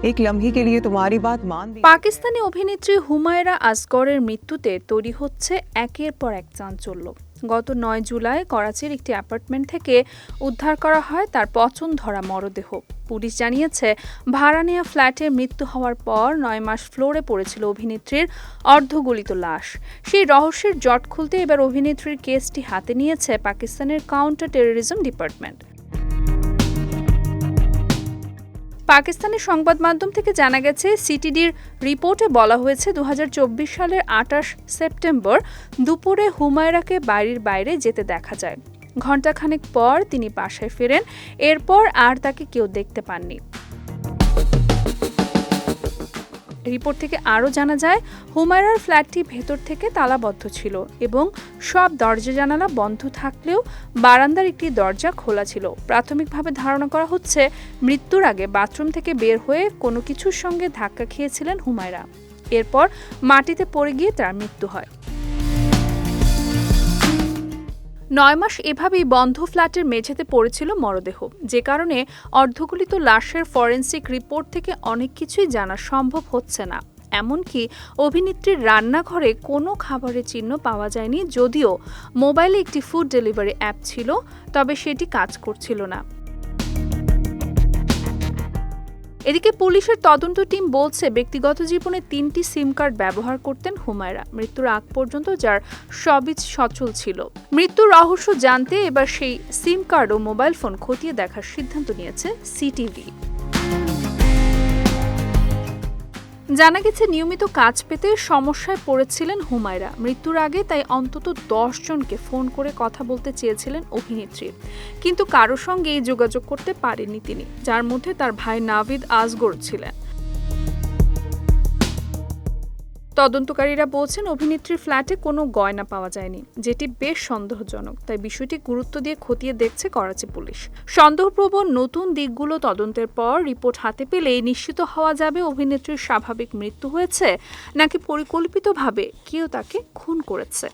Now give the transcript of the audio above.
एक लम्हे के लिए तुम्हारी बात मान दी। পাকিস্তানি অভিনেত্রী হুমায়রা আসগরের মৃত্যুতে তৈরি হচ্ছে একের পর এক চাঞ্চল্য। গত ৯ জুলাই করাচির একটি অ্যাপার্টমেন্ট থেকে উদ্ধার করা হয় তার পচন ধরা মরদেহ। পুলিশ জানিয়েছে, ভাড়া নেওয়া ফ্ল্যাটে মৃত্যু হওয়ার পর ৯ মাস ফ্লোরে পড়েছিল অভিনেত্রীর অর্ধগলিত লাশ। সেই রহস্যের জট খুলতে এবার অভিনেত্রীর কেসটি হাতে নিয়েছে পাকিস্তানের কাউন্টার টেররিজম ডিপার্টমেন্ট। পাকিস্তানের সংবাদ মাধ্যম থেকে জানা গেছে, সিটিডির রিপোর্টে বলা হয়েছে ২০২৪ সালের ২৮ সেপ্টেম্বর দুপুরে হুমায়রাকে বাড়ির বাইরে যেতে দেখা যায়। ঘণ্টাখানেক পর তিনি বাসায় ফেরেন। এরপর আর তাকে কেউ দেখতে পাননি। রিপোর্ট থেকে আরও জানা যায়, হুমায়রার ফ্ল্যাটটি ভেতর থেকে তালাবদ্ধ ছিল এবং সব দরজা জানালা বন্ধ থাকলেও বারান্দার একটি দরজা খোলা ছিল। প্রাথমিকভাবে ধারণা করা হচ্ছে, মৃত্যুর আগে বাথরুম থেকে বের হয়ে কোনো কিছুর সঙ্গে ধাক্কা খেয়েছিলেন হুমায়রা। এরপর মাটিতে পড়ে গিয়ে তার মৃত্যু হয়। ৯ মাস এভাবেই বন্ধ ফ্ল্যাটের মেঝেতে পড়েছিল মরদেহ, যে কারণে অর্ধগলিত লাশের ফরেনসিক রিপোর্ট থেকে অনেক কিছুই জানা সম্ভব হচ্ছে না। এমনকি অভিনেত্রীর রান্নাঘরে কোনো খাবারের চিহ্ন পাওয়া যায়নি। যদিও মোবাইলে একটি ফুড ডেলিভারি অ্যাপ ছিল, তবে সেটি কাজ করছিল না। এদিকে পুলিশের তদন্ত টিম বলছে, ব্যক্তিগত জীবনে ৩টি সিম কার্ড ব্যবহার করতেন হুমায়রা মৃত্যুর আগ পর্যন্ত, যার সবই সচল ছিল। মৃত্যুর রহস্য জানতে এবার সেই সিম কার্ড ও মোবাইল ফোন খতিয়ে দেখার সিদ্ধান্ত নিয়েছে সিটিভি। জানা গেছে, নিয়মিত কাজ পেতে সমস্যায় পড়েছিলেন হুমায়রা মৃত্যুর আগে, তাই অন্তত ১০ জনকে ফোন করে কথা বলতে চেয়েছিলেন অভিনেত্রী, কিন্তু কারো সঙ্গেই যোগাযোগ করতে পারেননি তিনি, যার মধ্যে তার ভাই নাভিদ আসগর ছিলেন। তদন্তকারীরা বলছেন, অভিনেত্রীর ফ্ল্যাটে কোনো গয়না পাওয়া যায়নি, যেটি বেশ সন্দেহজনক। তাই বিষয়টি গুরুত্ব দিয়ে খতিয়ে দেখছে করাচি পুলিশ। সন্দেহপ্রবণ নতুন দিকগুলো তদন্তের পর রিপোর্ট হাতে পেলেই নিশ্চিত হওয়া যাবে অভিনেত্রীর স্বাভাবিক মৃত্যু হয়েছে নাকি পরিকল্পিতভাবে কেউ তাকে খুন করেছে।